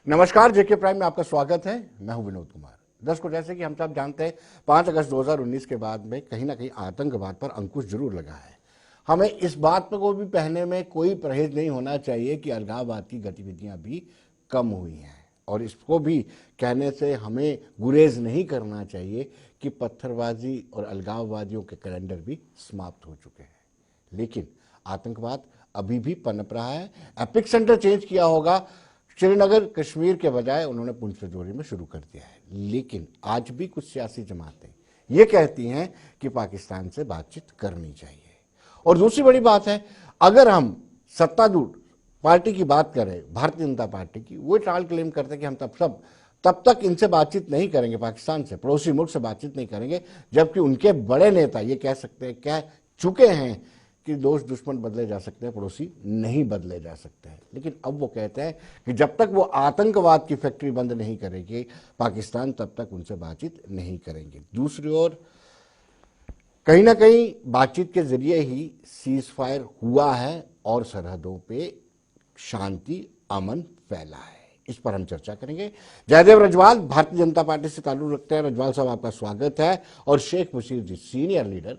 नमस्कार, जेके प्राइम में आपका स्वागत है। मैं हूं विनोद कुमार। दर्शकों, जैसे कि हम सब जानते हैं 5 अगस्त 2019 के बाद में कहीं ना कहीं आतंकवाद पर अंकुश जरूर लगा है। हमें इस बात पर को भी कहने में कोई परहेज नहीं होना चाहिए कि अलगाववाद की गतिविधियां भी कम हुई हैं, और इसको भी कहने से हमें गुरेज नहीं करना चाहिए कि पत्थरबाजी और अलगाववादियों के कैलेंडर भी समाप्त हो चुके हैं। लेकिन आतंकवाद अभी भी पनप रहा है। एपिक सेंटर चेंज किया होगा, श्रीनगर कश्मीर के बजाय उन्होंने पुंछ राजौरी में शुरू कर दिया है। लेकिन आज भी कुछ सियासी जमातें ये कहती हैं कि पाकिस्तान से बातचीत करनी चाहिए। और दूसरी बड़ी बात है, अगर हम सत्तारूढ़ पार्टी की बात करें, भारतीय जनता पार्टी की, वो टाल क्लेम करते हैं कि हम तब तक इनसे बातचीत नहीं करेंगे, पाकिस्तान से, पड़ोसी मुल्क से बातचीत नहीं करेंगे, जबकि उनके बड़े नेता ये कह सकते हैं, कह चुके हैं कि दोस्त दुश्मन बदले जा सकते हैं, पड़ोसी नहीं बदले जा सकते हैं। लेकिन अब वो कहते हैं कि जब तक वो आतंकवाद की फैक्ट्री बंद नहीं करेगी पाकिस्तान, तब तक उनसे बातचीत नहीं करेंगे। दूसरी ओर कहीं ना कहीं बातचीत के जरिए ही सीज फायर हुआ है और सरहदों पे शांति अमन फैला है। इस पर हम चर्चा करेंगे। जयदेव रजवाल भारतीय जनता पार्टी से ताल्लुक रखते हैं। रजवाल साहब, आपका स्वागत है। और शेख बशीर जी, सीनियर लीडर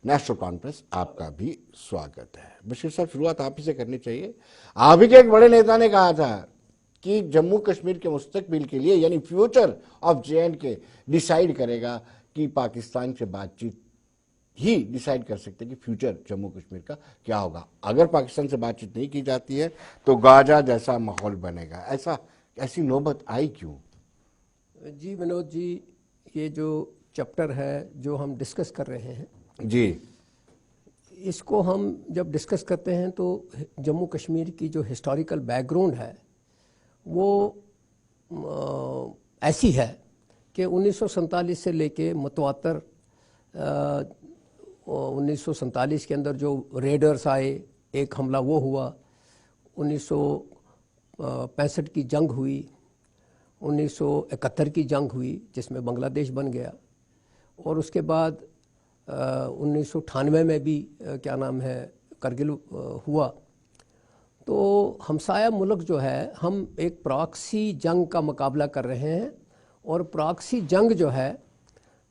नेशनल कॉन्फ्रेंस, आपका भी स्वागत है। बशीर साहब, शुरुआत आप ही से करनी चाहिए। आप ही के एक बड़े नेता ने कहा था कि जम्मू कश्मीर के मुस्तकबिल के लिए, यानी फ्यूचर ऑफ JNK डिसाइड करेगा कि पाकिस्तान से बातचीत ही डिसाइड कर सकते कि फ्यूचर जम्मू कश्मीर का क्या होगा। अगर पाकिस्तान से बातचीत नहीं की जाती है तो गाजा जैसा माहौल बनेगा। ऐसी नौबत आई क्यों? जी विनोद जी, ये जो चैप्टर है जो हम डिस्कस कर रहे हैं जी, इसको हम जब डिस्कस करते हैं तो जम्मू कश्मीर की जो हिस्टोरिकल बैकग्राउंड है वो ऐसी है कि 1947 से लेके मुतवातर 1947 के अंदर जो रेडर्स आए, एक हमला वो हुआ, 1965 की जंग हुई, 1971 की जंग हुई जिसमें बांग्लादेश बन गया, और उसके बाद 1998 में भी क्या नाम है करगिल हुआ। तो हमसाया मुल्क जो है, हम एक प्रॉक्सी जंग का मुकाबला कर रहे हैं, और प्रॉक्सी जंग जो है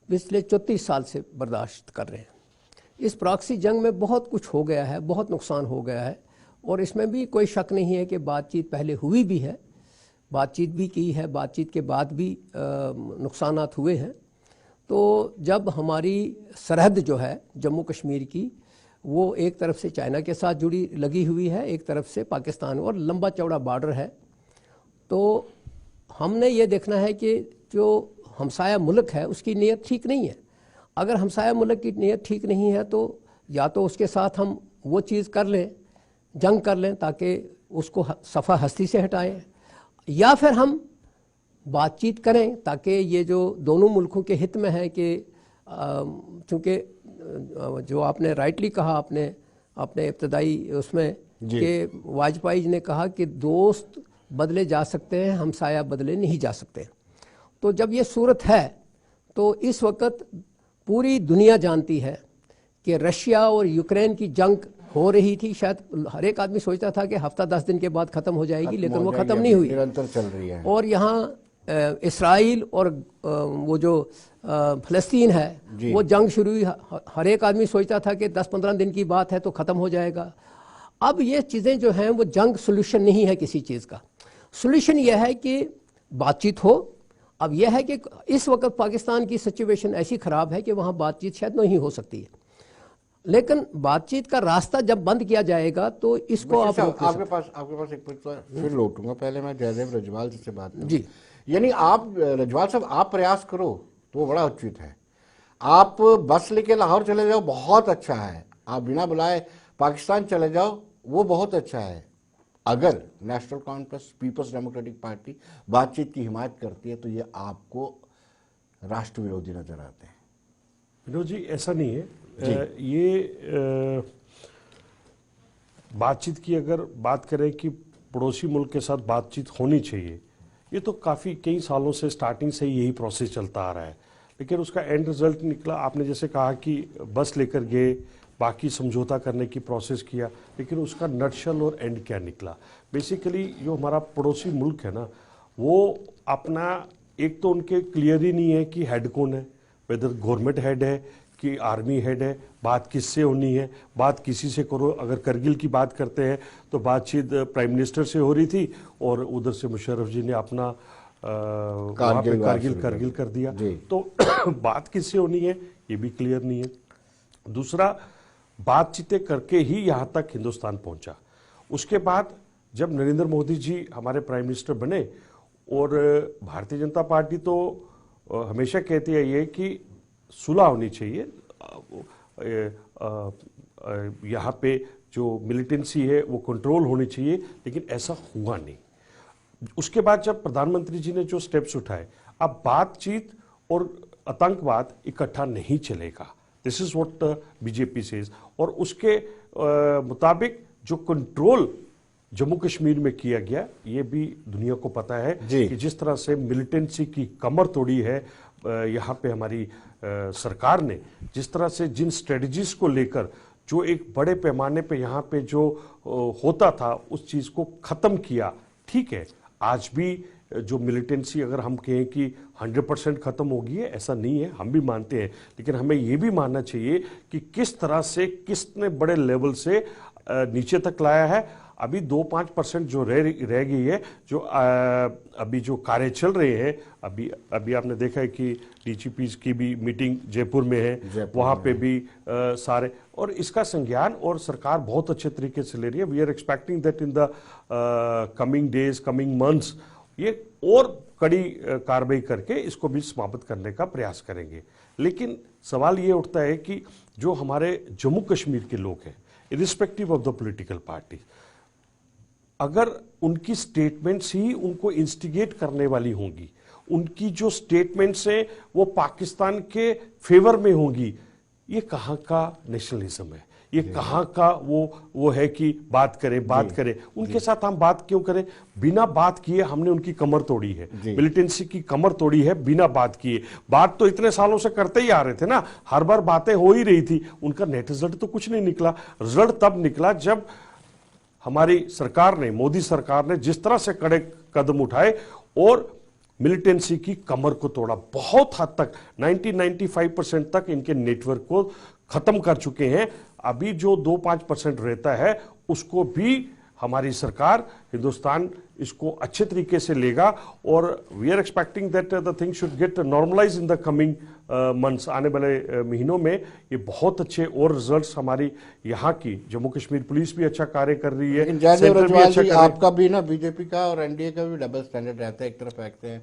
पिछले 34 साल से बर्दाश्त कर रहे हैं। इस प्रॉक्सी जंग में बहुत कुछ हो गया है, बहुत नुकसान हो गया है, और इसमें भी कोई शक नहीं है कि बातचीत पहले हुई भी है, बातचीत भी की है, बातचीत के बाद भी नुकसानात हुए हैं। तो जब हमारी सरहद जो है जम्मू कश्मीर की, वो एक तरफ से चाइना के साथ जुड़ी लगी हुई है, एक तरफ से पाकिस्तान, और लंबा चौड़ा बॉर्डर है, तो हमने ये देखना है कि जो हमसाया मुल्क है उसकी नीयत ठीक नहीं है। अगर हमसाया मुल्क की नीयत ठीक नहीं है तो या तो उसके साथ हम वो चीज़ कर लें, जंग कर लें ताकि उसको सफ़ा हस्ती से हटाएं, या फिर हम बातचीत करें ताकि ये जो दोनों मुल्कों के हित में है कि चूँकि जो आपने राइटली कहा अपने इब्तदाई उसमें कि वाजपेयी जी ने कहा कि दोस्त बदले जा सकते हैं, हमसाया बदले नहीं जा सकते। तो जब ये सूरत है तो इस वक्त पूरी दुनिया जानती है कि रशिया और यूक्रेन की जंग हो रही थी। शायद हर एक आदमी सोचता था कि हफ्ता 10 दिन के बाद ख़त्म हो जाएगी, लेकिन वो ख़त्म नहीं हुई, निरंतर चल रही है। और यहाँ इसराइल और वो जो फ़लस्तीन है वो जंग शुरू हुई। हर एक आदमी सोचता था कि 10-15 दिन की बात है तो ख़त्म हो जाएगा। अब ये चीज़ें जो हैं वो जंग सोल्यूशन नहीं है किसी चीज़ का। सोल्यूशन यह है कि बातचीत हो। अब यह है कि इस वक्त पाकिस्तान की सिचुएशन ऐसी ख़राब है कि वहाँ बातचीत शायद नहीं हो सकती है, लेकिन बातचीत का रास्ता जब बंद किया जाएगा तो इसको आपके पास एक फिर लौटूंगा। पहले मैं जयदेव रजवाल से बात करूं। जी, यानी आप रजवाल साहब, आप प्रयास करो तो वो बड़ा उचित है। आप बस लेके लाहौर चले जाओ, बहुत अच्छा है। आप बिना बुलाए पाकिस्तान चले जाओ, वो बहुत अच्छा है। अगर नेशनल कॉन्फ्रेंस, पीपल्स डेमोक्रेटिक पार्टी बातचीत की हिमायत करती है तो ये आपको राष्ट्र विरोधी नजर आते हैं। विनोद जी, ऐसा नहीं है। ये बातचीत की अगर बात करें कि पड़ोसी मुल्क के साथ बातचीत होनी चाहिए, ये तो काफ़ी कई सालों से स्टार्टिंग से यही प्रोसेस चलता आ रहा है, लेकिन उसका एंड रिजल्ट निकला। आपने जैसे कहा कि बस लेकर गए, बाकी समझौता करने की प्रोसेस किया, लेकिन उसका नटशल और एंड क्या निकला? बेसिकली जो हमारा पड़ोसी मुल्क है ना, वो अपना एक तो उनके क्लियर ही नहीं है कि हेड कौन है, वेदर गवर्नमेंट हेड है कि आर्मी हेड है, बात किससे होनी है, बात किसी से करो। अगर करगिल की बात करते हैं तो बातचीत प्राइम मिनिस्टर से हो रही थी और उधर से मुशर्रफ जी ने अपना वहाँ पे करगिल कर दिया। तो बात किससे होनी है ये भी क्लियर नहीं है। दूसरा, बातचीतें करके ही यहाँ तक हिंदुस्तान पहुंचा। उसके बाद जब नरेंद्र मोदी जी हमारे प्राइम मिनिस्टर बने, और भारतीय जनता पार्टी तो हमेशा कहती है ये कि सुलह होनी चाहिए, यहाँ पे जो मिलिटेंसी है वो कंट्रोल होनी चाहिए, लेकिन ऐसा हुआ नहीं। उसके बाद जब प्रधानमंत्री जी ने जो स्टेप्स उठाए, अब बातचीत और आतंकवाद इकट्ठा नहीं चलेगा, this is what BJP says. और उसके मुताबिक जो कंट्रोल जम्मू कश्मीर में किया गया, ये भी दुनिया को पता है कि जिस तरह से मिलिटेंसी की कमर तोड़ी है यहाँ पे हमारी सरकार ने, जिस तरह से जिन स्ट्रेटजीज को लेकर जो एक बड़े पैमाने पे यहाँ पे जो होता था उस चीज को खत्म किया। ठीक है, आज भी जो मिलिटेंसी अगर हम कहें कि 100% खत्म होगी है, ऐसा नहीं है, हम भी मानते हैं, लेकिन हमें ये भी मानना चाहिए कि किस तरह से किसने बड़े लेवल से नीचे तक लाया है। अभी 2-5% जो रह गई है, जो अभी जो कार्य चल रहे हैं, अभी आपने देखा है कि डीजीपी की भी मीटिंग जयपुर में है, वहां पे भी सारे, और इसका संज्ञान और सरकार बहुत अच्छे तरीके से ले रही है। We are expecting that in the coming days, coming months ये और कड़ी कार्रवाई करके इसको भी समाप्त करने का प्रयास करेंगे। लेकिन सवाल ये उठता है कि जो हमारे जम्मू कश्मीर के लोग हैं, irrespective of the political party, अगर उनकी स्टेटमेंट्स ही उनको इंस्टिगेट करने वाली होंगी, उनकी जो स्टेटमेंट्स हैं वो पाकिस्तान के फेवर में होंगी, ये कहाँ का नेशनलिज्म है? ये कहाँ का वो है कि बात करें उनके साथ हम बात क्यों करें? बिना बात किए हमने उनकी कमर तोड़ी है, मिलिटेंसी की कमर तोड़ी है बिना बात किए। बात तो इतने सालों से करते ही आ रहे थे ना, हर बार बातें हो ही रही थी, उनका नेट रिजल्ट तो कुछ नहीं निकला। रिजल्ट तब निकला जब हमारी सरकार ने, मोदी सरकार ने जिस तरह से कड़े कदम उठाए और मिलिटेंसी की कमर को तोड़ा। बहुत हद तक 90-95% तक इनके नेटवर्क को खत्म कर चुके हैं। अभी जो 2-5% रहता है उसको भी हमारी सरकार, हिंदुस्तान इसको अच्छे तरीके से लेगा और we are expecting that the thing should get normalize in the coming months. आने वाले महीनों में ये बहुत अच्छे और रिजल्ट्स हमारी यहाँ की जम्मू कश्मीर पुलिस भी अच्छा कार्य कर रही है। जयदेव रजवाल जी, आपका भी ना बीजेपी का और एनडीए का भी डबल स्टैंडर्ड रहता है। एक तरफ कहते हैं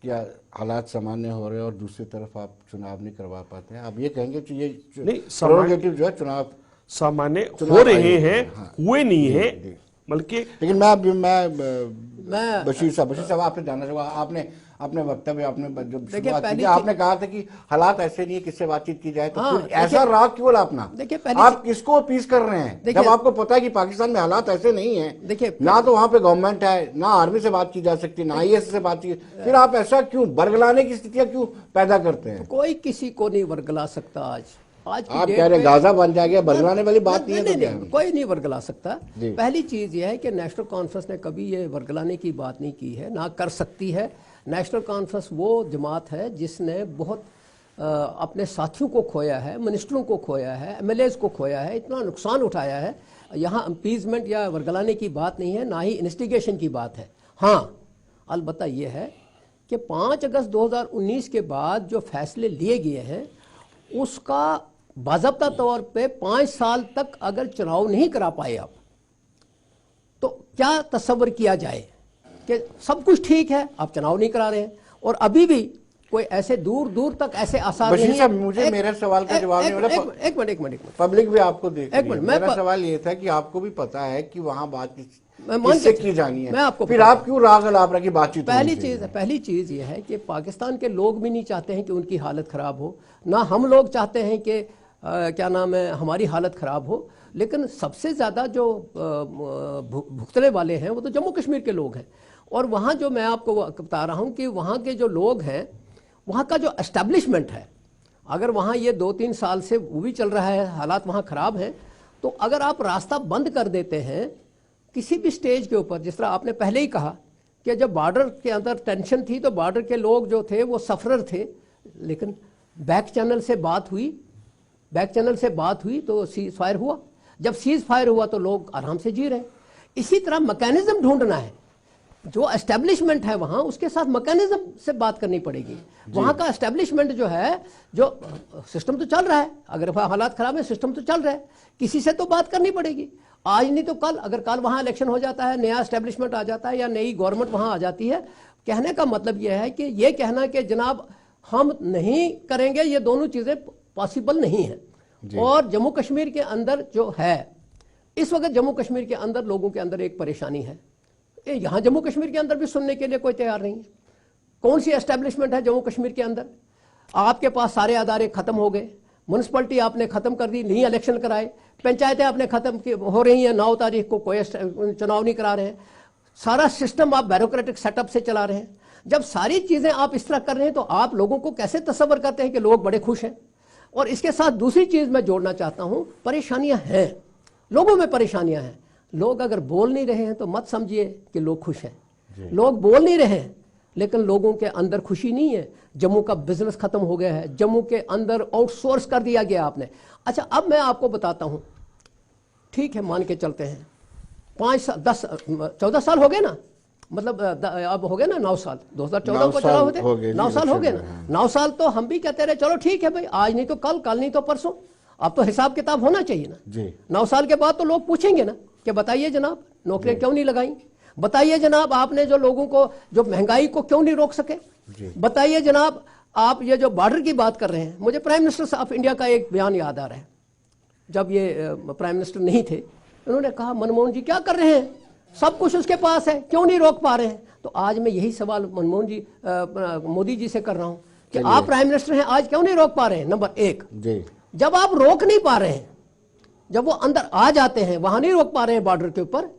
कि हालात सामान्य हो रहे हैं और दूसरी तरफ आप चुनाव नहीं करवा पाते हैं। आप ये कहेंगे कि ये प्रेरोगेटिव जो है चुनाव सामान्य हो रहे हैं, हुए नहीं है बल्कि। लेकिन मैं बशीर साहब आपसे जानना चाहूंगा, आपने अपने वक्तव्य आपने आपने कहा था कि हालात ऐसे नहीं है, किससे बातचीत की जाए, तो फिर ऐसा राग क्यों लापना? आप किसको अपील कर रहे हैं जब आपको पता है कि पाकिस्तान में हालात ऐसे नहीं है? देखिए, ना तो वहां पे गवर्नमेंट है, ना आर्मी से बात की जा सकती, ना आईएस से बात की, फिर आप ऐसा क्यों बरगलाने की स्थितियां क्यों पैदा करते हैं? कोई किसी को नहीं बरगला सकता। आज आप कह रहे हैं गाजा बन जाएगा, बरगलाने वाली बात नहीं है, नहीं, कोई नहीं बरगला सकता। पहली चीज यह है कि नेशनल कॉन्फ्रेंस ने कभी ये बरगलाने की बात नहीं की है, ना कर सकती है। नेशनल कॉन्फ्रेंस वो जमात है जिसने बहुत अपने साथियों को खोया है, मिनिस्टरों को खोया है, एमएलएज को खोया है, इतना नुकसान उठाया है। यहाँ अपीजमेंट या बरगलाने की बात नहीं है, ना ही इन्वेस्टिगेशन की बात है। हाँ, अलबत्ता ये है कि 5 अगस्त 2019 के बाद जो फैसले लिए गए हैं उसका बाज़ाब्ता तौर पे 5 साल तक अगर चुनाव नहीं करा पाए आप, तो क्या तस्वर किया जाए कि सब कुछ ठीक है, आप चुनाव नहीं करा रहे हैं और अभी भी कोई ऐसे दूर दूर तक ऐसे आसार नहीं है। मुझे मेरे सवाल का जवाब नहीं मिला। एक मिनट पब्लिक भी आपको देख रही है। मेरा सवाल ये था कि आपको भी पता है कि वहां बात किससे की जानी है, मैं आपको फिर आप क्यों राग अलाप रखी बातचीत? पहली चीज ये है कि पाकिस्तान के लोग भी नहीं चाहते हैं कि उनकी हालत खराब हो, ना हम लोग चाहते हैं कि क्या नाम है हमारी हालत खराब हो। लेकिन सबसे ज्यादा जो भुगतने वाले हैं वो तो जम्मू कश्मीर के लोग हैं। और वहाँ जो मैं आपको बता रहा हूँ कि वहाँ के जो लोग हैं, वहाँ का जो एस्टेब्लिशमेंट है, अगर वहाँ ये 2-3 साल से वो भी चल रहा है, हालात वहाँ खराब हैं, तो अगर आप रास्ता बंद कर देते हैं किसी भी स्टेज के ऊपर, जिस तरह आपने पहले ही कहा कि जब बॉर्डर के अंदर टेंशन थी तो बॉर्डर के लोग जो थे वो सफरर थे, लेकिन बैक चैनल से बात हुई तो सीज फायर हुआ। जब सीज फायर हुआ तो लोग आराम से जी रहे। इसी तरह मैकेनिज्म ढूंढना है, जो एस्टेब्लिशमेंट है वहां उसके साथ मैकेनिज्म से बात करनी पड़ेगी। वहां का एस्टेब्लिशमेंट जो है, जो सिस्टम तो चल रहा है, अगर हालात खराब है सिस्टम तो चल रहा है, किसी से तो बात करनी पड़ेगी। आज नहीं तो कल, अगर कल वहां इलेक्शन हो जाता है, नया एस्टेब्लिशमेंट आ जाता है या नई गवर्नमेंट वहां आ जाती है, कहने का मतलब यह है कि ये कहना कि जनाब हम नहीं करेंगे, ये दोनों चीजें पॉसिबल नहीं है। और जम्मू कश्मीर के अंदर जो है इस वक्त, जम्मू कश्मीर के अंदर लोगों के अंदर एक परेशानी है, यहां जम्मू कश्मीर के अंदर भी सुनने के लिए कोई तैयार नहीं है। कौन सी एस्टेब्लिशमेंट है जम्मू कश्मीर के अंदर? आपके पास सारे अदारे खत्म हो गए, म्यूनसिपलिटी आपने खत्म कर दी, नहीं इलेक्शन कराए, पंचायतें आपने खत्म हो रही हैं, 9 तारीख को कोई चुनाव नहीं करा रहे हैं, सारा सिस्टम आप ब्यूरोक्रेटिक सेटअप से चला रहे हैं। जब सारी चीजें आप इस तरह कर रहे हैं तो आप लोगों को कैसे तस्वर करते हैं कि लोग बड़े खुश हैं? और इसके साथ दूसरी चीज मैं जोड़ना चाहता हूं, परेशानियां हैं, लोगों में परेशानियां हैं। लोग अगर बोल नहीं रहे हैं तो मत समझिए कि लोग खुश हैं। लोग बोल नहीं रहे हैं लेकिन लोगों के अंदर खुशी नहीं है। जम्मू का बिजनेस खत्म हो गया है, जम्मू के अंदर आउटसोर्स कर दिया गया आपने। अच्छा, अब मैं आपको बताता हूं, ठीक है मान के चलते हैं 14 साल हो गए ना, मतलब अब हो गए ना 9 साल, 2014 को चला होते 9 साल हो गए ना। 9 साल तो हम भी कहते रहे चलो ठीक है भाई, आज नहीं तो कल, कल नहीं तो परसों। अब तो हिसाब किताब होना चाहिए ना। 9 साल के बाद तो लोग पूछेंगे ना कि बताइए जनाब नौकरियां क्यों नहीं लगाई, बताइए जनाब आपने जो लोगों को जो महंगाई को क्यों नहीं रोक सके, बताइए जनाब आप ये जो बॉर्डर की बात कर रहे हैं। मुझे प्राइम मिनिस्टर ऑफ इंडिया का एक बयान याद आ रहा है, जब ये प्राइम मिनिस्टर नहीं थे, उन्होंने कहा मनमोहन जी क्या कर रहे हैं, सब कुछ उसके पास है, क्यों नहीं रोक पा रहे हैं। तो आज मैं यही सवाल मनमोहन जी मोदी जी से कर रहा हूं कि आप प्राइम मिनिस्टर हैं, आज क्यों नहीं रोक पा रहे हैं? नंबर 1, जब आप रोक नहीं पा रहे हैं, जब वो अंदर आ जाते हैं, वहां नहीं रोक पा रहे हैं बॉर्डर के ऊपर,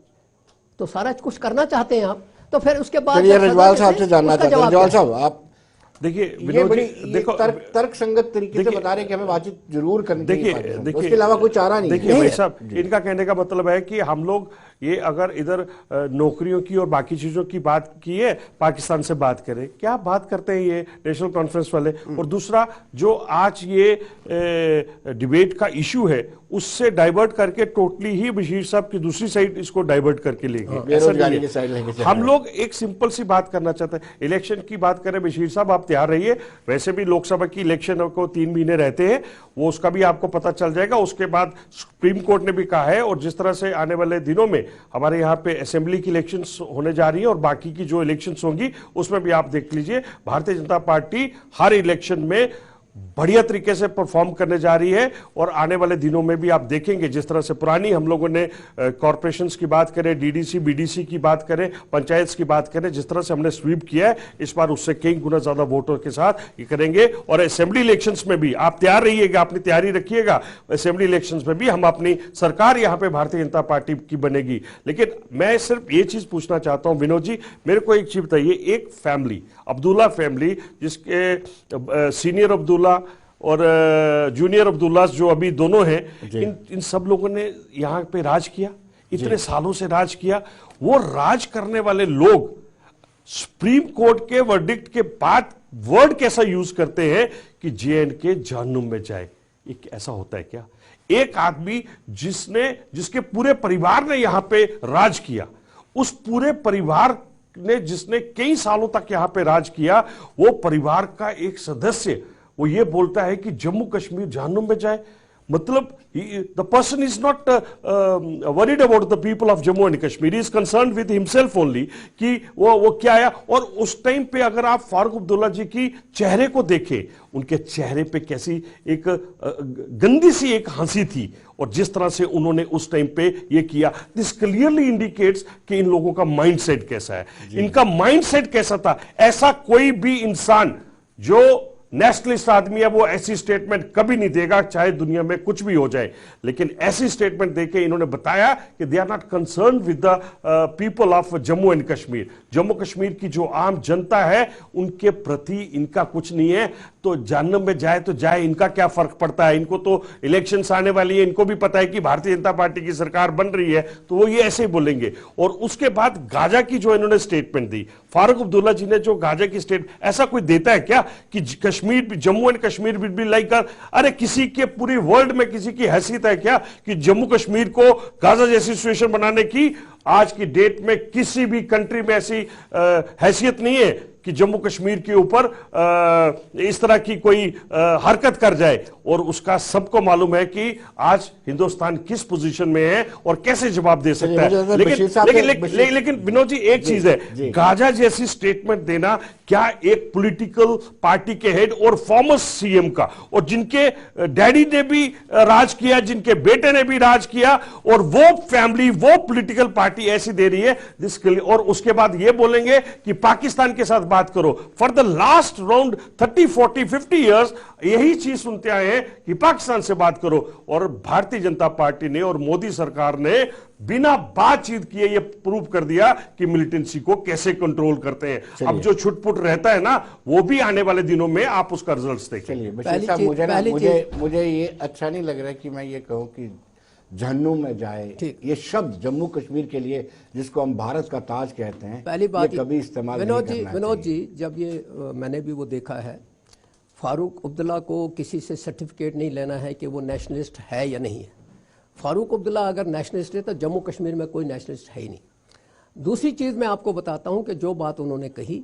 तो सारा कुछ करना चाहते हैं आप, तो फिर उसके बाद रजवाल साहब से जानना चाहते हैं। रजवाल साहब आप देखिए, ये बड़ी तर्क संगत तरीके से बता रहे हैं कि हमें बातचीत जरूर करनी चाहिए, उसके अलावा कोई चारा नहीं। देखिए भाई साहब, इनका कहने का मतलब है कि हम लोग ये अगर इधर नौकरियों की और बाकी चीजों की बात की है, पाकिस्तान से बात करें, क्या बात करते हैं ये नेशनल कॉन्फ्रेंस वाले। और दूसरा जो आज ये डिबेट का इशू है उससे डाइवर्ट करके टोटली ही बशीर साहब की दूसरी साइड इसको डाइवर्ट करके लेंगे। हम लोग एक सिंपल सी बात करना चाहते हैं, इलेक्शन की बात करें बशीर साहब आप तैयार रहिए, वैसे भी लोकसभा की इलेक्शन को 3 महीने रहते हैं, वो उसका भी आपको पता चल जाएगा। उसके बाद सुप्रीम कोर्ट ने भी कहा है, और जिस तरह से आने वाले दिनों में हमारे यहाँ पे असेंबली की इलेक्शंस होने जा रही है और बाकी की जो इलेक्शंस होंगी उसमें भी आप देख लीजिए, भारतीय जनता पार्टी हर इलेक्शन में बढ़िया तरीके से परफॉर्म करने जा रही है। और आने वाले दिनों में भी आप देखेंगे, जिस तरह से पुरानी हम लोगों ने कॉर्पोरेशंस की बात करें, डीडीसी बीडीसी की बात करें, पंचायत की बात करें, जिस तरह से हमने स्वीप किया है, इस बार उससे कई गुना ज्यादा वोटों के साथ ये करेंगे। और असेंबली इलेक्शंस में भी आप तैयार रहिएगा, अपनी तैयारी रखिएगा, असेंबली इलेक्शंस में भी हम अपनी सरकार यहां पर भारतीय जनता पार्टी की बनेगी। लेकिन मैं सिर्फ ये चीज पूछना चाहता हूं विनोद जी, मेरे को एक चीज बताइए, एक फैमिली अब्दुल्ला फैमिली, जिसके सीनियर अब्दुल्ला और जूनियर अब्दुल्ला जो अभी दोनों हैं, इन सब लोगों ने यहां पे राज किया, इतने सालों से राज किया। वो राज करने वाले लोग सुप्रीम कोर्ट के वर्डिक्ट के बाद वर्ड कैसा यूज करते हैं कि JNK जहन्नुम में जाए। एक ऐसा होता है क्या? एक आदमी जिसके पूरे परिवार ने यहां पे राज किया, उस पूरे परिवार ने जिसने कई सालों तक यहां पे राज किया, वो परिवार का एक सदस्य वो ये बोलता है कि जम्मू कश्मीर जहन्नुम में जाए। मतलब the person is not worried about the people of Jammu and Kashmir, is concern with himself only कि वो क्या है। और उस टाइम पे अगर आप फारूक अब्दुल्ला जी की चेहरे को देखें, उनके चेहरे पे कैसी एक गंदी सी एक हंसी थी, और जिस तरह से उन्होंने उस टाइम पे ये किया, दिस क्लियरली इंडिकेट्स कि इन लोगों का माइंडसेट कैसा है, इनका माइंडसेट कैसा था। ऐसा कोई भी इंसान जो नेशनलिस्ट आदमी है वो ऐसी स्टेटमेंट कभी नहीं देगा, चाहे दुनिया में कुछ भी हो जाए। लेकिन ऐसी स्टेटमेंट देके इन्होंने बताया कि they are not concern with the people of Jammu and Kashmir. Jammu Kashmir की जो आम जनता है उनके प्रति इनका कुछ नहीं है। तो जहन्नम में जाए तो जाए, इनका क्या फर्क पड़ता है, इनको तो इलेक्शंस आने वाली है, इनको भी पता है कि भारतीय जनता पार्टी की सरकार बन रही है, तो वो ये ऐसे ही बोलेंगे। और उसके बाद गाजा की जो इन्होंने स्टेटमेंट दी, फारूक अब्दुल्ला जी ने जो गाजा की ऐसा कोई देता है क्या कि Kashmir, Jammu and Kashmir will be like, अरे किसी के पूरी वर्ल्ड में किसी की हैसियत है क्या कि जम्मू कश्मीर को गाजा जैसी सिचुएशन बनाने की? आज की डेट में किसी भी कंट्री में ऐसी हैसियत नहीं है कि जम्मू कश्मीर के ऊपर इस तरह की कोई हरकत कर जाए। और उसका सबको मालूम है कि आज हिंदुस्तान किस पोजीशन में है और कैसे जवाब दे सकता है। लेकिन विनोद जी, एक चीज है, गाजा जैसी स्टेटमेंट देना क्या एक पॉलिटिकल पार्टी के हेड और फॉर्मर सीएम का, और जिनके डैडी ने भी राज किया, जिनके बेटे ने भी राज किया, और वो फैमिली, वो पॉलिटिकल पार्टी ऐसी दे रही है जिसके लिए, और उसके बाद ये बोलेंगे कि पाकिस्तान के साथ बात करो। For the last round 30, 40, 50 years यही चीज सुनते आए हैं कि पाकिस्तान से बात करो। और भारतीय जनता पार्टी ने और मोदी सरकार ने बिना बातचीत किए ये प्रूव कर दिया कि मिलिटेंसी को कैसे कंट्रोल करते हैं। अब जो छुटपुट रहता है ना, वो भी आने वाले दिनों में आप उसका रिजल्ट देखें। चलिए बशीर साहब, मुझे ये अच्छा नहीं लग रहा है कि मैं ये कहूं कि जहन्नुम में जाए, ये शब्द जम्मू कश्मीर के लिए जिसको हम भारत का ताज कहते हैं, पहली बात ये कभी इस्तेमाल नहीं करना चाहिए। विनोद जी, जब ये मैंने भी वो देखा है, फारूक अब्दुल्ला को किसी से सर्टिफिकेट नहीं लेना है कि वो नेशनलिस्ट है या नहीं है। फारूक अब्दुल्ला अगर नेशनलिस्ट है तो जम्मू कश्मीर में कोई नेशनलिस्ट है ही नहीं। दूसरी चीज़ मैं आपको बताता हूँ कि जो बात उन्होंने कही,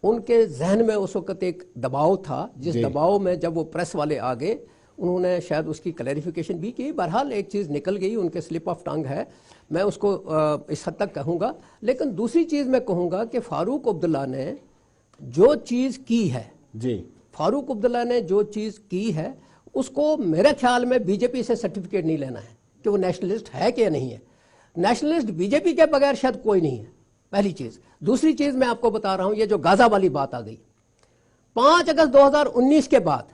उनके जहन में उस वक्त एक दबाव था, जिस दबाव में जब वो प्रेस वाले आ गए, उन्होंने शायद उसकी क्लैरिफिकेशन भी की। बहरहाल एक चीज़ निकल गई, उनके स्लिप ऑफ टंग है, मैं उसको इस हद तक कहूँगा। लेकिन दूसरी चीज़ मैं कहूँगा कि फारूक अब्दुल्ला ने जो चीज़ की है, फारूक अब्दुल्ला ने जो चीज़ की है, उसको मेरे ख्याल में बीजेपी से सर्टिफिकेट नहीं लेना है कि वो नेशनलिस्ट है कि नहीं है। नेशनलिस्ट बीजेपी के बगैर शायद कोई नहीं है, पहली चीज़। दूसरी चीज़ मैं आपको बता रहा हूँ, ये जो गाजा वाली बात आ गई, 5 अगस्त 2019 के बाद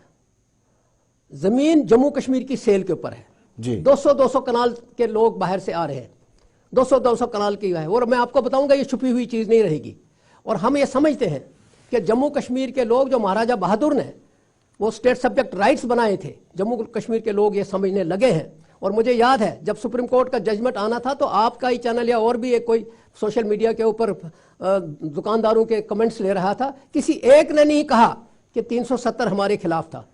जमीन जम्मू कश्मीर की सेल के ऊपर है। 200 कनाल के लोग बाहर से आ रहे हैं, 200 कनाल की है। और मैं आपको बताऊंगा ये छुपी हुई चीज़ नहीं रहेगी। और हम ये समझते हैं कि जम्मू कश्मीर के लोग, जो महाराजा बहादुर ने वो स्टेट सब्जेक्ट राइट्स बनाए थे, जम्मू कश्मीर के लोग ये समझने लगे हैं। और मुझे याद है जब सुप्रीम कोर्ट का जजमेंट आना था, तो आपका ही चैनल या और भी एक कोई सोशल मीडिया के ऊपर दुकानदारों के कमेंट्स ले रहा था, किसी एक ने नहीं कहा कि 370 हमारे खिलाफ था।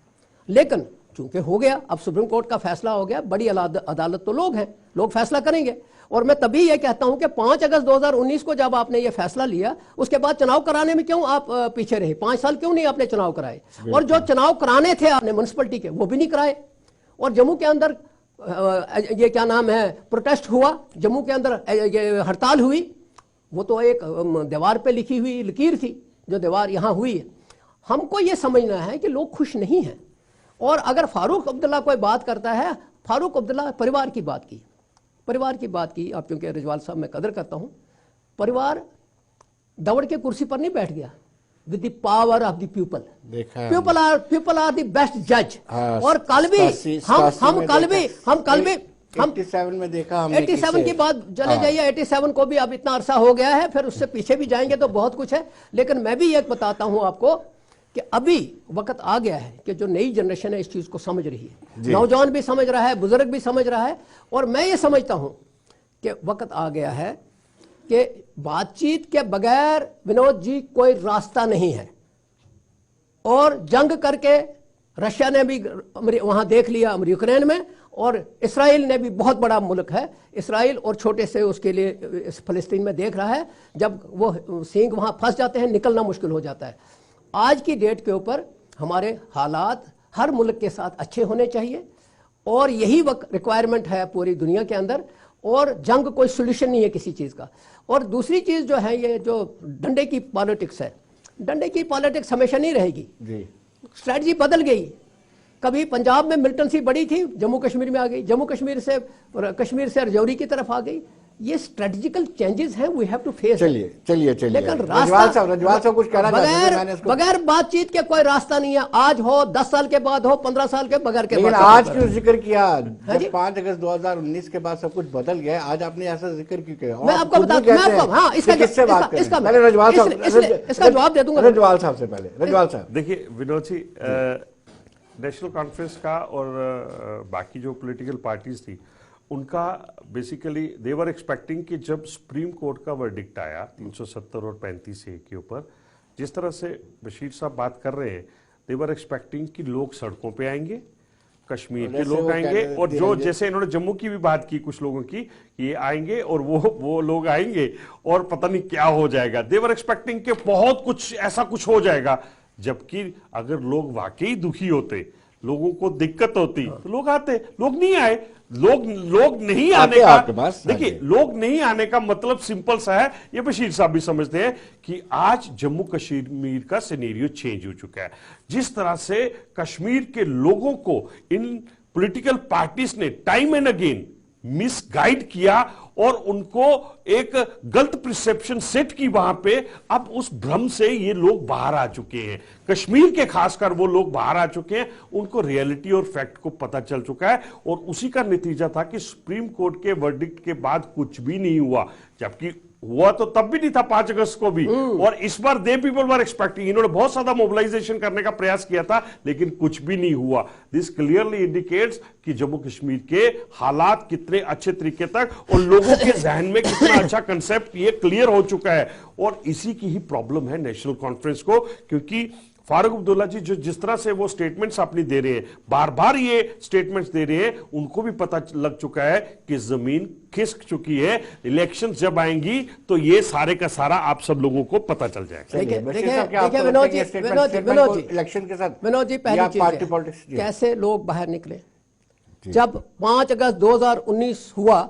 लेकिन चूंकि हो गया, अब सुप्रीम कोर्ट का फैसला हो गया, बड़ी अदालत तो लोग हैं, लोग फैसला करेंगे। और मैं तभी ये कहता हूं कि 5 अगस्त 2019 को जब आपने ये फैसला लिया, उसके बाद चुनाव कराने में क्यों आप पीछे रहे? 5 साल क्यों नहीं आपने चुनाव कराए? और जो चुनाव कराने थे आपने म्युनिसिपैलिटी के, वो भी नहीं कराए। और जम्मू के अंदर ये क्या नाम है, प्रोटेस्ट हुआ, जम्मू के अंदर ये हड़ताल हुई, वो तो एक दीवार पे लिखी हुई लकीर थी, जो दीवार यहाँ हुई है। हमको ये समझना है कि लोग खुश नहीं हैं। और अगर फारूक अब्दुल्ला कोई बात करता है, फारूक अब्दुल्ला परिवार की बात की, आप क्योंकि रिजवाल साहब मैं कदर करता हूं, परिवार दौड़ के कुर्सी पर नहीं बैठ गया, with the power of the people, people are the best जज। और कल भी हम 87 में देखा हमने, 87 की बात चले जाइए, 87 को भी अब इतना अरसा हो गया है, फिर उससे पीछे भी जाएंगे तो बहुत कुछ है। लेकिन मैं भी एक बताता हूं आपको कि अभी वक्त आ गया है कि जो नई जनरेशन है इस चीज को समझ रही है, नौजवान भी समझ रहा है, बुजुर्ग भी समझ रहा है। और मैं ये समझता हूं कि वक्त आ गया है कि बातचीत के बगैर विनोद जी कोई रास्ता नहीं है। और जंग करके रशिया ने भी वहां देख लिया, यूक्रेन में, और इसराइल ने भी, बहुत बड़ा मुल्क है इसराइल, और छोटे से उसके लिए फलस्तीन में देख रहा है। जब वो सींग वहां फंस जाते हैं, निकलना मुश्किल हो जाता है। आज की डेट के ऊपर हमारे हालात हर मुल्क के साथ अच्छे होने चाहिए, और यही वक्त रिक्वायरमेंट है पूरी दुनिया के अंदर। और जंग कोई सोल्यूशन नहीं है किसी चीज़ का। और दूसरी चीज़ जो है, ये जो डंडे की पॉलिटिक्स है, डंडे की पॉलिटिक्स हमेशा नहीं रहेगी, स्ट्रैटेजी बदल गई। कभी पंजाब में मिलिटेंसी बड़ी थी, जम्मू कश्मीर में आ गई, जम्मू कश्मीर से रजौरी की तरफ आ गई, ये स्ट्रेटेजिकल चेंजेस हैं, वी हैव टू फेस। चलिए चलिए चलिए, लेकिन रजवाल साहब कुछ कहना चाहते हैं, मैंने इसको बगैर बातचीत के कोई रास्ता नहीं है। आज हो, 10 साल के बाद हो, 15 साल के बगैर के लेकिन बात आज करो। क्यों जिक्र किया? हाँ जी? जब 5 अगस्त 2019 के बाद सब कुछ बदल गया, आज आपने ऐसा जिक्र क्यों किया? मैं आपको बता, मैं आपको, हाँ, इसका किससे बात करें? इसका पहले रजवाल साहब, इसका जवाब दे दूंगा। रजवाल साहब से पहले, रजवाल साहब। देखिए विनोद जी, नेशनल कॉन्फ्रेंस का और बाकी जो पॉलिटिकल पार्टीज थी, उनका बेसिकली दे वर एक्सपेक्टिंग कि जब सुप्रीम कोर्ट का वर्डिक्ट आया 370 और 35A के ऊपर, जिस तरह से बशीर साहब बात कर रहे हैं, दे वर एक्सपेक्टिंग कि लोग सड़कों पे आएंगे, कश्मीर के लोग आएंगे, और जो जैसे इन्होंने जम्मू की भी बात की कुछ लोगों की, ये आएंगे और वो लोग आएंगे और पता नहीं क्या हो जाएगा। दे वर एक्सपेक्टिंग कि बहुत कुछ ऐसा कुछ हो जाएगा, जबकि अगर लोग वाकई दुखी होते, लोगों को दिक्कत होती, तो लोग आते। लोग नहीं आए। लोग नहीं आने का, देखिए लोग नहीं आने का मतलब सिंपल सा है, ये बशीर साहब भी समझते हैं कि आज जम्मू कश्मीर का सिनेरियो चेंज हो चुका है। जिस तरह से कश्मीर के लोगों को इन पॉलिटिकल पार्टीज ने टाइम एंड अगेन मिसगाइड किया और उनको एक गलत प्रिसेप्शन सेट की वहां पे, अब उस भ्रम से ये लोग बाहर आ चुके हैं। कश्मीर के खासकर वो लोग बाहर आ चुके हैं, उनको रियलिटी और फैक्ट को पता चल चुका है, और उसी का नतीजा था कि सुप्रीम कोर्ट के वर्डिक्ट के बाद कुछ भी नहीं हुआ, जबकि हुआ तो तब भी नहीं था 5 अगस्त को भी। और इस बार दे पीपल वर एक्सपेक्टिंग, इन्होंने बहुत ज्यादा मोबिलाइजेशन करने का प्रयास किया था, लेकिन कुछ भी नहीं हुआ। दिस क्लियरली इंडिकेट्स कि जम्मू कश्मीर के हालात कितने अच्छे तरीके तक और लोगों के जहन में कितना अच्छा कंसेप्ट ये क्लियर हो चुका है। और इसी की ही प्रॉब्लम है नेशनल कॉन्फ्रेंस को, क्योंकि फारूक अब्दुल्ला जी जो जिस तरह से वो स्टेटमेंट्स अपनी दे रहे हैं, बार बार ये स्टेटमेंट्स दे रहे हैं, उनको भी पता लग चुका है कि जमीन खिसक चुकी है। इलेक्शन जब आएंगी तो ये सारे का सारा आप सब लोगों को पता चल जाएगा। देखिए विनोद जी, इलेक्शन के साथ विनोद जी, पहली चीज कैसे लोग बाहर निकले। जब 5 अगस्त 2019 हुआ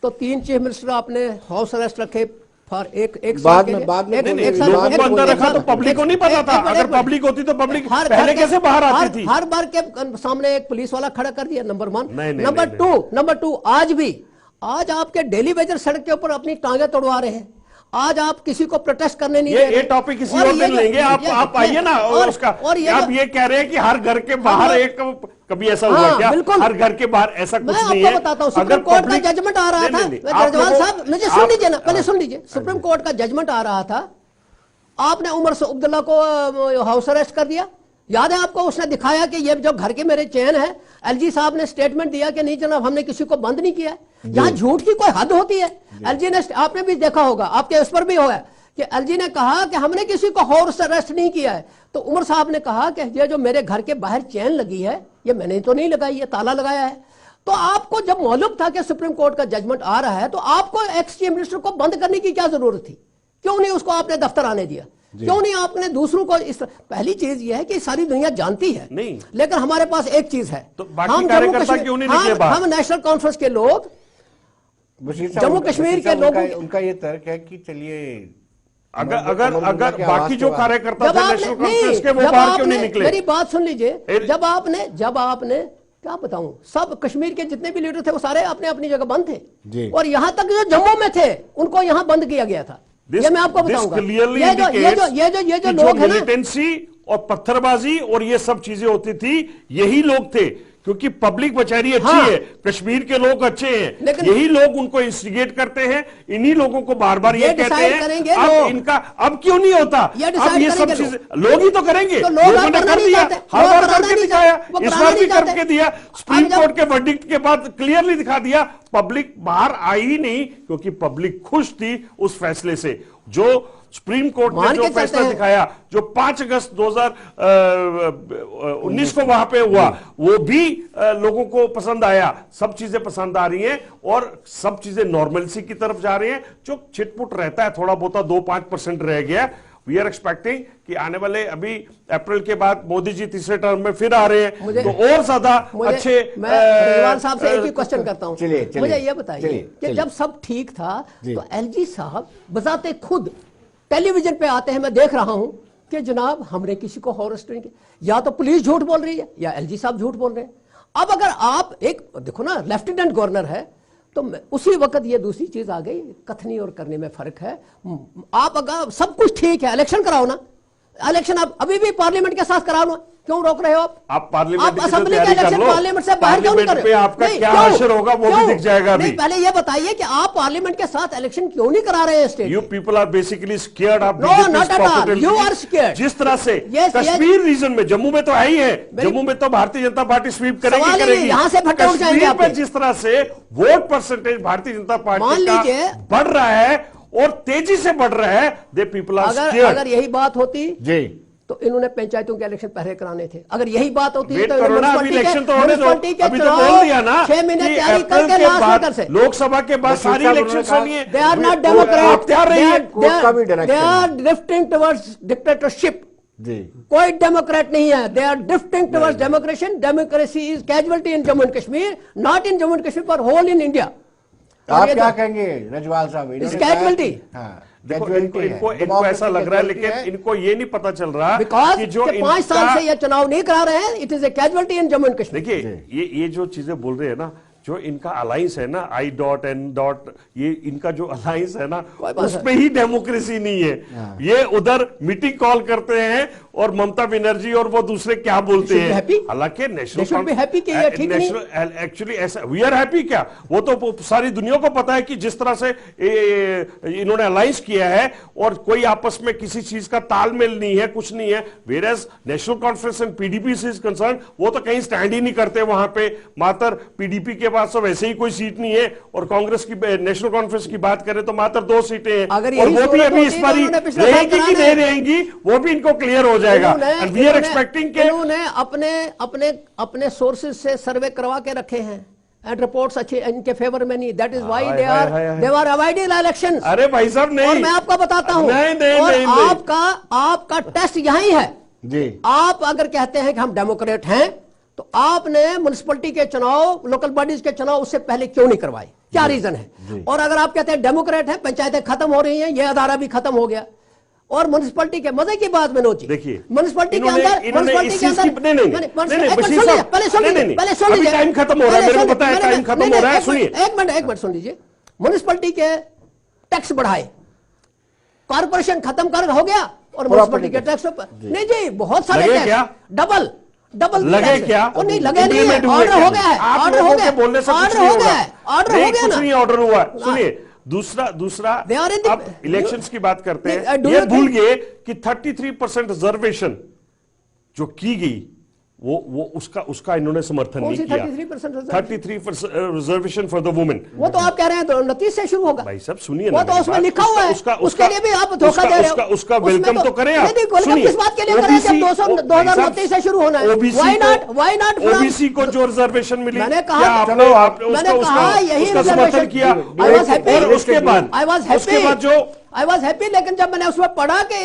तो 3 चीफ मिनिस्टर आपने हाउस अरेस्ट रखे फॉर एक साल के लिए। लोगों को अंदर रखा तो पब्लिक को नहीं पता था। अगर पब्लिक होती तो पब्लिक पहले कैसे बाहर आती थी? हर बार के सामने एक पुलिस वाला खड़ा कर दिया, नंबर 1। नंबर टू आज आपके डेली वेजर सड़क के ऊपर अपनी टांगे तोड़वा रहे हैं। आज आप किसी को प्रोटेस्ट करने नहीं दे रहे। ये टॉपिक किसी और दिन लेंगे, आप आइए ना। और उसका आप ये कह रहे हैं कि हर घर के बाहर एक, कभी ऐसा हुआ क्या? हर घर के बाहर ऐसा कुछ नहीं है। बताता हूं, सुप्रीम कोर्ट का जजमेंट आ रहा था, रजवाल साहब मुझे सुन लीजिए ना, पहले सुन लीजिए। सुप्रीम कोर्ट का जजमेंट आ रहा था, आपने उमर अब्दुल्ला को हाउस अरेस्ट कर दिया। याद है आपको, उसने दिखाया कि ये जो घर के मेरे चैन है, एलजी साहब ने स्टेटमेंट दिया कि नहीं जनाब हमने किसी को बंद नहीं किया है। यहां झूठ की कोई हद होती है। एलजी ने, आपने भी देखा होगा, आपके उस पर भी हुआ है कि एलजी ने कहा कि हमने किसी को हाउस अरेस्ट नहीं किया है। तो उमर साहब ने कहा कि ये जो मेरे घर के बाहर चैन लगी है, ये मैंने तो नहीं लगाई है, ताला लगाया है। तो आपको जब मालूम था कि सुप्रीम कोर्ट का जजमेंट आ रहा है, तो आपको एक्स चीफ मिनिस्टर को बंद करने की क्या जरूरत थी? क्यों नहीं उसको आपने दफ्तर आने दिया? क्यों नहीं आपने दूसरों को इस पहली चीज यह है कि सारी दुनिया जानती है नहीं, लेकिन हमारे पास एक चीज है, तो हम नेशनल कॉन्फ्रेंस के लोग, जम्मू कश्मीर के लोगों, उनका ये तर्क है कि चलिए अगर बाकी जो कार्यकर्ता थे नेशनल कॉन्फ्रेंस के, वो बाहर क्यों नहीं निकले? मेरी बात सुन लीजिए। जब आपने क्या बताऊं, सब कश्मीर के जितने भी लीडर थे वो सारे अपने अपनी जगह बंद थे, और यहां तक जो जम्मू में थे उनको यहां बंद किया गया था। ये मैं आपको बताऊंगा। ये जो लोग हैं मिलिटेंसी और पत्थरबाजी और ये सब चीजें होती थी, यही लोग थे, क्योंकि पब्लिक बेचारी अच्छी है, कश्मीर के लोग अच्छे हैं, यही लोग उनको इंस्टिगेट करते हैं, इन्हीं लोगों को बार बार ये कहते हैं। अब इनका अब क्यों नहीं होता? अब ये सब चीजें लोग ही तो करेंगे। लोगों ने कर दिया, हर बार करके दिखाया, इस बार भी करके दिया। सुप्रीम कोर्ट के वर्डिक्ट के बाद क्लियरली दिखा दिया, पब्लिक बाहर आई ही नहीं, क्योंकि पब्लिक खुश थी उस फैसले से जो सुप्रीम कोर्ट ने जो फैसला दिखाया, जो 5 अगस्त 2019 को वहां पे हुआ, वो भी लोगों को पसंद आया। सब चीजें पसंद आ रही हैं और सब चीजें नॉर्मलसी की तरफ जा रही हैं। जो छिटपुट रहता है थोड़ा बहुत 2-5% रह गया। वी आर एक्सपेक्टिंग कि आने वाले अभी अप्रैल के बाद मोदी जी तीसरे टर्म में फिर आ रहे हैं, तो और ज्यादा अच्छे। मैं रजवाल साहब से एक ही क्वेश्चन करता हूं, मुझे ये बताइए कि जब सब ठीक था तो एलजी साहब बजाते खुद टेलीविजन पे आते हैं, मैं देख रहा हूं कि जनाब हमने किसी को अरेस्ट नहीं किया। या तो पुलिस झूठ बोल रही है या एलजी साहब झूठ बोल रहे हैं। अब अगर आप एक देखो ना, लेफ्टिनेंट गवर्नर है, तो उसी वक्त ये दूसरी चीज आ गई, कथनी और करने में फर्क है। आप अगर सब कुछ ठीक है, इलेक्शन कराओ ना, इलेक्शन आप अभी भी पार्लियामेंट के साथ कराओ ना, क्यों रोक रहे हो आप? पार्लियामेंट की असेंबली तैयारी का कर इलेक्शन लो। पार्लियामेंट से बाहर क्यों नहीं कर पार्लियामेंट रहे? पे आपका नहीं, क्या क्यों? असर होगा वो भी क्यों? दिख जाएगा नहीं, अभी। पहले ये बताइए कि आप पार्लियामेंट के साथ इलेक्शन क्यों नहीं करा रहे हैं state? You people are basically scared of No, BJP's not at all. popularity. You are scared. जिस तरह से Yes, कश्मीर रीजन में, जम्मू में तो है ही है, जम्मू में तो भारतीय जनता पार्टी स्वीप करेगी सवाल ही नहीं, करेगी। यहाँ से फटे उठ जाएंगे कश्मीर पे आपके। जिस तरह से वोट परसेंटेज भारतीय जनता मान पार्टी का लीजिए- बढ़ रहा है और तेजी से बढ़ रहा है, दे पीपल आर अगर स्केयर्ड। यही बात होती जी, तो इन्होंने पंचायतों के इलेक्शन पहले कराने थे। अगर यही बात होती वेट तो करो ना, अभी इलेक्शन तो होने दो। म्युनिसिपैलिटी के अभी तो चुनाव बोल दिया ना 6 महीने कि तैयारी अप्रैल करके के लास्ट बाद लेकर से लोकसभा के बाद सारी साहब इलेक्शन उन्होंने होनी है। दे आर नॉट आप डेमोक्रेट, तैयार रहिए। कोर्ट का भी direction they are drifting towards dictatorship. जी, कोई डेमोक्रेट नहीं है, they are drifting towards democracy is casualty in Jammu and Kashmir, not in Jammu and Kashmir पर होल इन इंडिया। आप क्या कहेंगे रजवाल साहब? इन्होंने कहा- casualty। हाँ, देखो, casualty है। इनको ऐसा लग रहा है, Democracy लेकिन है। इनको ये नहीं पता चल रहा बिकॉज कि जो 5 साल इनका- से ये चुनाव नहीं करा रहे हैं, it is a casualty in Jammu and Kashmir. देखिए ये जो चीजें बोल रहे हैं ना, जो इनका अलायंस है ना, I.N. ये इनका जो अलायंस है ना, कोई बात उसमें ही डेमोक्रेसी नहीं है। ये उधर मीटिंग कॉल करते हैं और ममता बनर्जी और वो दूसरे क्या बोलते They should be हैं। happy. हालांकि They should be happy कि ये ठीक नहीं। एक्चुअली ऐसा वी आर हैप्पी क्या, वो तो सारी दुनिया को पता है कि जिस तरह से इन्होंने अलायंस किया है और कोई आपस में किसी चीज का तालमेल नहीं है, कुछ नहीं है। Whereas National Conference and PDP is concern, वो तो कहीं स्टैंड ही नहीं करते वहां पे। मात्र पीडीपी के पास तो वैसे ही कोई सीट नहीं है, और कांग्रेस की नेशनल कॉन्फ्रेंस की बात करें तो मात्र 2 सीटें हैं, अगर और यही वो भी सूरत अभी होती इस तो बार ही उन्होंने पिछले साल रहेंगी कि कराना नहीं है। रहेंगी वो भी इनको क्लियर हो जाएगा। एंड वी आर एक्सपेक्टिंग के इन्होंने अपने सोर्सेज से सर्वे करवा के रखे हैं एंड रिपोर्ट्स अच्छे इनके फेवर में नहीं, दैट इज व्हाई हाय, दे हाय, हाय, हाय। Are avoiding elections. अरे भाई साहब नहीं, और मैं आपको बताता हूं, नहीं, नहीं, और नहीं, नहीं। आपका टेस्ट यही है। जी, आप अगर कहते हैं कि हम डेमोक्रेट हैं, तो आपने म्युनिसिपैलिटी के चुनाव, लोकल बॉडीज के चुनाव उससे पहले क्यों नहीं करवाए? क्या रीजन है? और अगर आप कहते हैं डेमोक्रेट है, पंचायतें खत्म हो रही हैं, यह अदारा भी खत्म हो गया। और म्युनिसिपैलिटी के मजे की बात मनोज जी, देखिए, म्युनिसिपैलिटी के इन्होंने अंदर इस म्युनिसिपैलिटी के चीज अंदर की- नहीं, बशीर साहब, पहले सुन लीजिए, पहले सुन अभी लीजिए, टाइम खत्म हो रहा है, मेरे को पता है टाइम खत्म हो रहा है, सुनिए। एक मिनट सुन लीजिए। म्युनिसिपैलिटी के टैक्स बढ़ाए, कॉर्पोरेशन खत्म कर हो गया, और म्युनिसिपैलिटी के टैक्स नहीं जी, बहुत सारे लगे टैक्स क्या? डबल लगे टैक्स क्या? और नहीं लगे नहीं है, Implement हुए ऑर्डर क्या? हो गया है, आप ऑर्डर हो लोगों गया, के बोलने से कुछ ऑर्डर नहीं हो होगा। गया है, ऑर्डर नहीं, हो गया कुछ ना। नहीं ऑर्डर हुआ है। सुनिए, दूसरा They are in the- अब इलेक्शंस की बात करते नहीं, हैं, do ये you भूल think- गए कि 33% रिजर्वेशन जो की गई वो उसका इन्होंने समर्थन कौन नहीं सी किया। 33% reservation? 33% reservation for the women. वो तो आप कह रहे हैं तो 29 से शुरू होगा। भाई साहब सुनिए वो ना तो मेरी उसमें बात। लिखा हुआ है, उसके लिए भी आप धोखा दे रहे हो। उसका उसमें वेलकम तो करें आप। नहीं, वेलकम किस बात के लिए करें जब 2029 से शुरू होना है? Why not from- ओबीसी को जो रिजर्वेशन मिली, मैंने कहा- क्या आपने चलो, मैंने कहा यही उसका समर्थन reservation- किया? I was happy. और उसके बाद I was happy. उसके बाद जो I was happy, लेकिन जब मैंने उसमें पढ़ा कि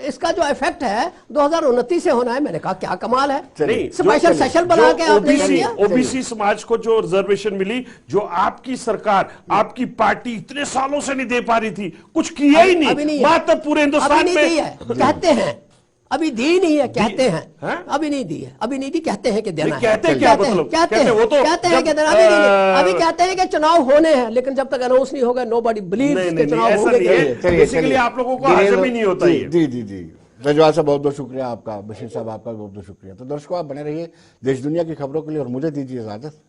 इसका जो इफेक्ट है 2029 से होना है, मैंने कहा क्या कमाल है। नहीं, स्पेशल सेशन बना के आपने ये किया। ओबीसी समाज को जो रिजर्वेशन मिली, जो आपकी सरकार, आपकी पार्टी इतने सालों से नहीं दे पा रही थी, कुछ किया ही अभी नहीं। है। मात्र पूरे हिंदुस्तान अभी नहीं दी में है, कहते हैं अभी दी नहीं है, कहते हैं? हैं अभी नहीं दी है, अभी नहीं दी, कहते हैं कि देना नहीं, है। कहते क्या मतलब? कहते कहते हैं, वो तो कहते हैं जब, कि देना, अभी नहीं दी। अभी कहते हैं कि चुनाव होने हैं, लेकिन जब तक अनाउंस नहीं होगा नोबडी बिलीव्स नहीं, कि नहीं, चुनाव ऐसा होंगे नहीं कि है। नहीं। बेसिकली आप लोगों को हजम ही नहीं होता ये। जी जी जी, रजवाल साहब बहुत बहुत शुक्रिया आपका, बशीर साहब आपका बहुत बहुत शुक्रिया। तो दर्शकों, आप बने रहिए देश दुनिया की खबरों के लिए और मुझे दीजिए इजाजत।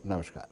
नमस्कार।